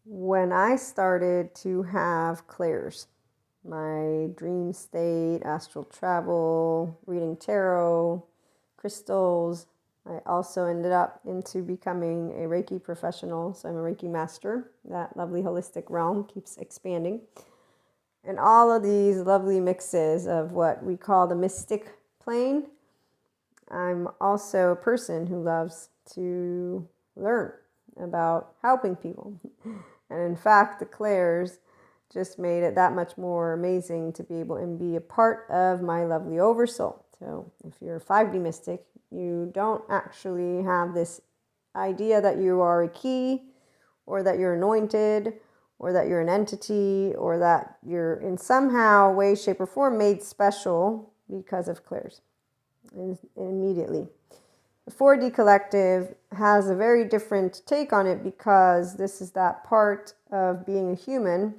when I started to have clairs, my dream state, astral travel, reading tarot, crystals. I also ended up into becoming a Reiki professional, so I'm a Reiki master. That lovely holistic realm keeps expanding. And all of these lovely mixes of what we call the mystic plane. I'm also a person who loves to learn about helping people. And in fact, the clairs just made it that much more amazing to be able and be a part of my lovely oversoul. So if you're a 5D mystic, you don't actually have this idea that you are a key or that you're anointed or that you're an entity or that you're in somehow way, shape, or form made special because of clairs immediately. The 4D collective has a very different take on it because this is that part of being a human.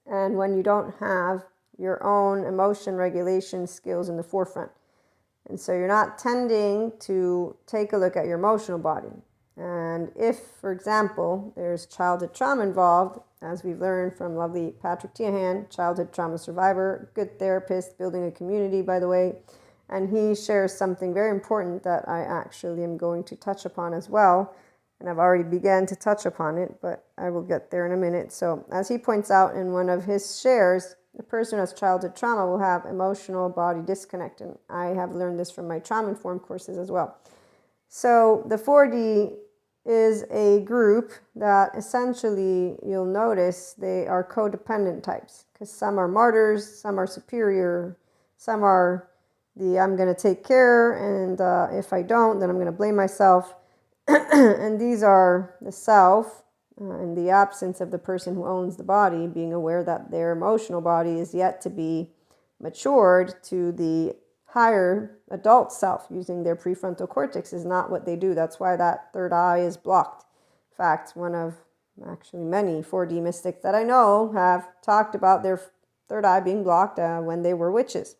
And when you don't have your own emotion regulation skills in the forefront. And so you're not tending to take a look at your emotional body. And if, for example, there's childhood trauma involved, as we've learned from lovely Patrick Tiahan, childhood trauma survivor, good therapist, building a community, by the way, and he shares something very important that I actually am going to touch upon as well. And I've already began to touch upon it, but I will get there in a minute. So as he points out in one of his shares, the person who has childhood trauma will have emotional body disconnect. And I have learned this from my trauma-informed courses as well. So the 4D is a group that essentially, you'll notice, they are codependent types. Because some are martyrs, some are superior, some are the I'm going to take care, and if I don't, then I'm going to blame myself. And these are the self, in the absence of the person who owns the body, being aware that their emotional body is yet to be matured to the higher adult self. Using their prefrontal cortex is not what they do. That's why that third eye is blocked. In fact, one of actually many 4D mystics that I know have talked about their third eye being blocked when they were witches.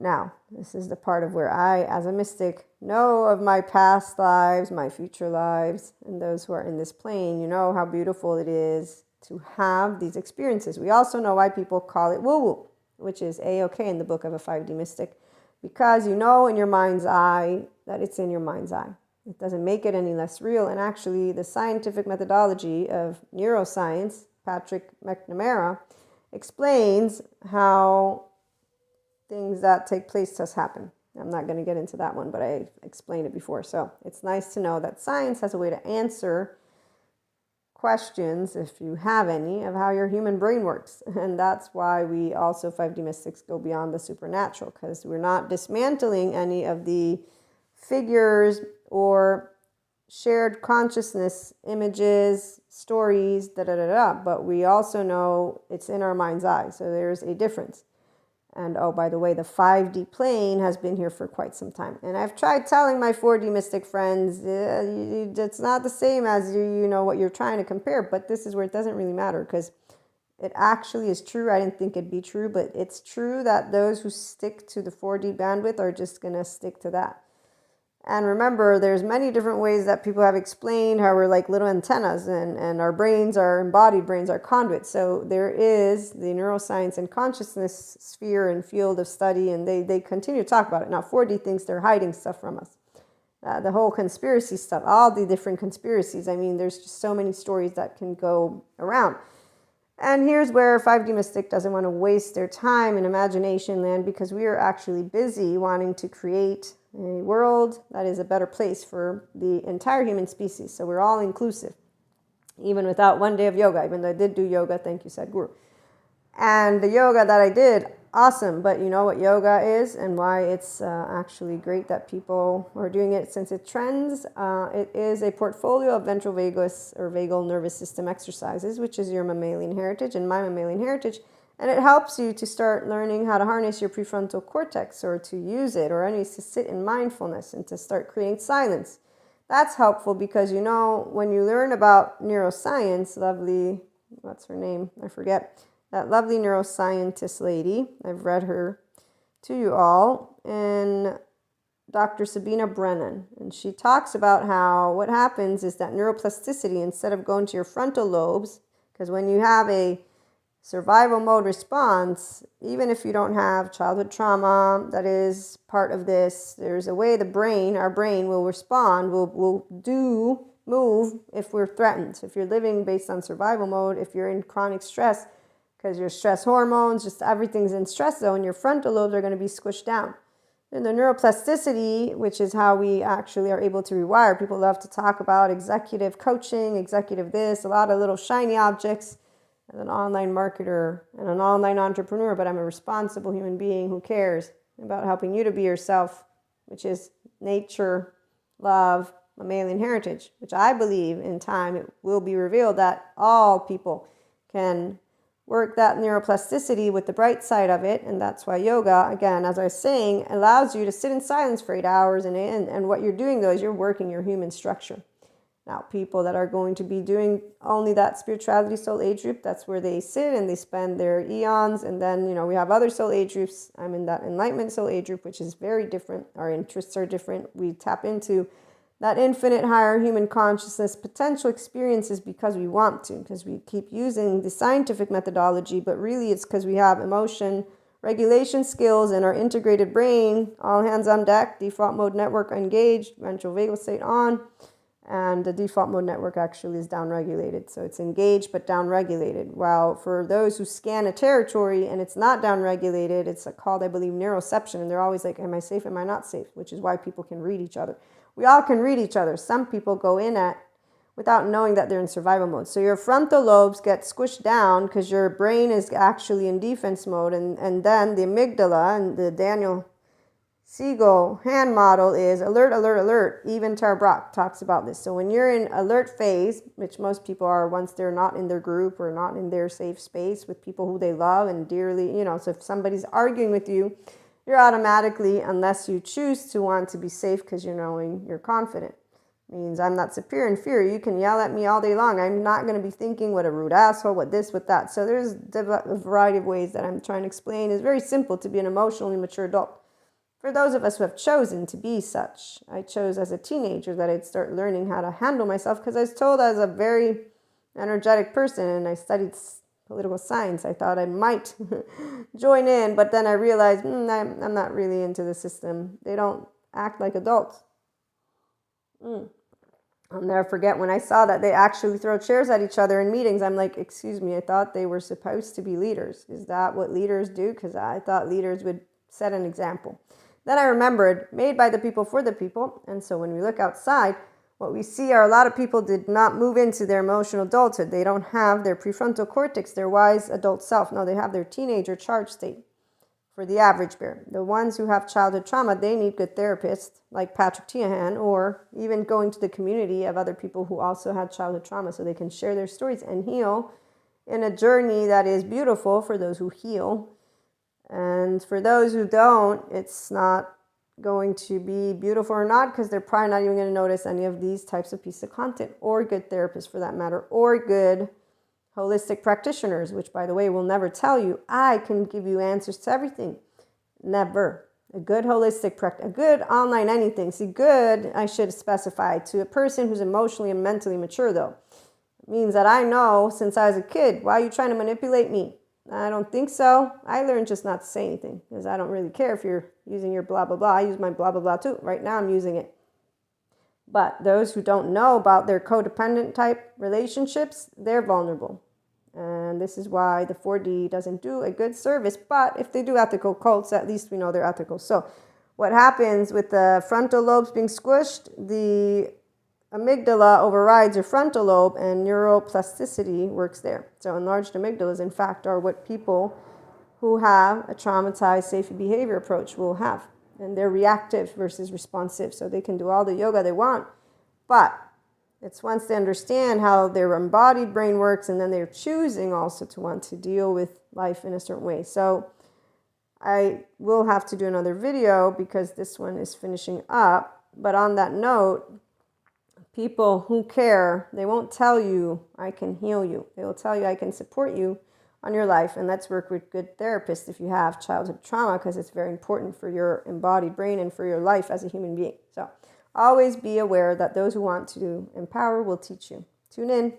Now, this is the part of where I, as a mystic, know of my past lives, my future lives, and those who are in this plane. You know how beautiful it is to have these experiences. We also know why people call it woo-woo, which is A-okay in the book of a 5D mystic, because you know in your mind's eye that it's in your mind's eye. It doesn't make it any less real. And actually, the scientific methodology of neuroscience, Patrick McNamara, explains how things that take place just happen. I'm not going to get into that one, but I explained it before. So it's nice to know that science has a way to answer questions, if you have any, of how your human brain works. And that's why we also 5D mystics go beyond the supernatural, because we're not dismantling any of the figures or shared consciousness images, stories, but we also know it's in our mind's eye. So there's a difference. And oh, by the way, the 5D plane has been here for quite some time. And I've tried telling my 4D mystic friends, it's not the same as you know what you're trying to compare. But this is where it doesn't really matter, because it actually is true. I didn't think it'd be true, but it's true that those who stick to the 4D bandwidth are just going to stick to that. And remember, there's many different ways that people have explained how we're like little antennas, and our brains, our embodied brains, are conduits. So there is the neuroscience and consciousness sphere and field of study, and they continue to talk about it. Now, 4D thinks they're hiding stuff from us. The whole conspiracy stuff, all the different conspiracies. I mean, there's just so many stories that can go around. And here's where 5D Mystic doesn't want to waste their time in imagination land, because we are actually busy wanting to create a world that is a better place for the entire human species. So we're all inclusive, even without one day of yoga, even though I did do yoga. Thank you, Sadhguru. And the yoga that I did, awesome. But you know what yoga is and why it's actually great that people are doing it since it trends. It is a portfolio of ventral vagus or vagal nervous system exercises, which is your mammalian heritage and my mammalian heritage. And it helps you to start learning how to harness your prefrontal cortex, or to use it, or at least to sit in mindfulness and to start creating silence. That's helpful because, you know, when you learn about neuroscience, lovely, what's her name? I forget. That lovely neuroscientist lady, I've read her to you all, and Dr. Sabina Brennan, and she talks about how what happens is that neuroplasticity, instead of going to your frontal lobes, because when you have a survival mode response, even if you don't have childhood trauma that is part of this, there's a way our brain will respond, will move if we're threatened. So if you're living based on survival mode, if you're in chronic stress, because your stress hormones, just everything's in stress zone, your frontal lobes are going to be squished down. And the neuroplasticity, which is how we actually are able to rewire. People love to talk about executive coaching, executive this, a lot of little shiny objects. As an online marketer and an online entrepreneur, but I'm a responsible human being who cares about helping you to be yourself, which is nature, love, mammalian heritage, which I believe in time it will be revealed that all people can work that neuroplasticity with the bright side of it. And that's why yoga, again, as I was saying, allows you to sit in silence for 8 hours. And what you're doing, though, is you're working your human structure. Now, people that are going to be doing only that spirituality soul age group, that's where they sit and they spend their eons. And then, we have other soul age groups. I'm in that enlightenment soul age group, which is very different. Our interests are different. We tap into that infinite higher human consciousness potential experiences because we want to, because we keep using the scientific methodology, but really it's because we have emotion regulation skills in our integrated brain, all hands on deck, default mode network engaged, ventral vagal state on. And the default mode network actually is downregulated. So it's engaged but downregulated. While for those who scan a territory and it's not downregulated, it's called, I believe, neuroception. And they're always like, am I safe? Am I not safe? Which is why people can read each other. We all can read each other. Some people go in without knowing that they're in survival mode. So your frontal lobes get squished down because your brain is actually in defense mode. And then the amygdala and the Daniel Siegel hand model is alert, alert, alert. Even Tara Brach talks about this. So when you're in alert phase, which most people are once they're not in their group or not in their safe space with people who they love and dearly, so if somebody's arguing with you, you're automatically, unless you choose to want to be safe because you're knowing you're confident. Means I'm not superior, inferior. You can yell at me all day long. I'm not going to be thinking what a rude asshole, what this, what that. So there's a variety of ways that I'm trying to explain. It's very simple to be an emotionally mature adult. For those of us who have chosen to be such, I chose as a teenager that I'd start learning how to handle myself because I was told I was a very energetic person and I studied political science. I thought I might join in, but then I realized I'm not really into the system. They don't act like adults. I'll never forget when I saw that they actually throw chairs at each other in meetings. I'm like, excuse me, I thought they were supposed to be leaders. Is that what leaders do? Because I thought leaders would set an example. Then I remembered, made by the people for the people. And so when we look outside, what we see are a lot of people did not move into their emotional adulthood. They don't have their prefrontal cortex, their wise adult self. No, they have their teenager charge state for the average bear. The ones who have childhood trauma, they need good therapists like Patrick Teahan, or even going to the community of other people who also had childhood trauma so they can share their stories and heal in a journey that is beautiful for those who heal. And for those who don't, it's not going to be beautiful or not because they're probably not even going to notice any of these types of pieces of content, or good therapists for that matter, or good holistic practitioners, which, by the way, will never tell you, I can give you answers to everything. Never. A good holistic a good online anything. See, good, I should specify, to a person who's emotionally and mentally mature, though. It means that I know since I was a kid, why are you trying to manipulate me? I don't think so. I learned just not to say anything because I don't really care if you're using your blah, blah, blah. I use my blah, blah, blah too. Right now I'm using it. But those who don't know about their codependent type relationships, they're vulnerable. And this is why the 4D doesn't do a good service. But if they do ethical cults, at least we know they're ethical. So what happens with the frontal lobes being squished, the amygdala overrides your frontal lobe and neuroplasticity works there. So enlarged amygdalas, in fact, are what people who have a traumatized safety behavior approach will have. And they're reactive versus responsive. So they can do all the yoga they want. But it's once they understand how their embodied brain works, and then they're choosing also to want to deal with life in a certain way. So I will have to do another video because this one is finishing up. But on that note, people who care, they won't tell you I can heal you. They will tell you I can support you on your life. And let's work with good therapists if you have childhood trauma, because it's very important for your embodied brain and for your life as a human being. So always be aware that those who want to empower will teach you. Tune in.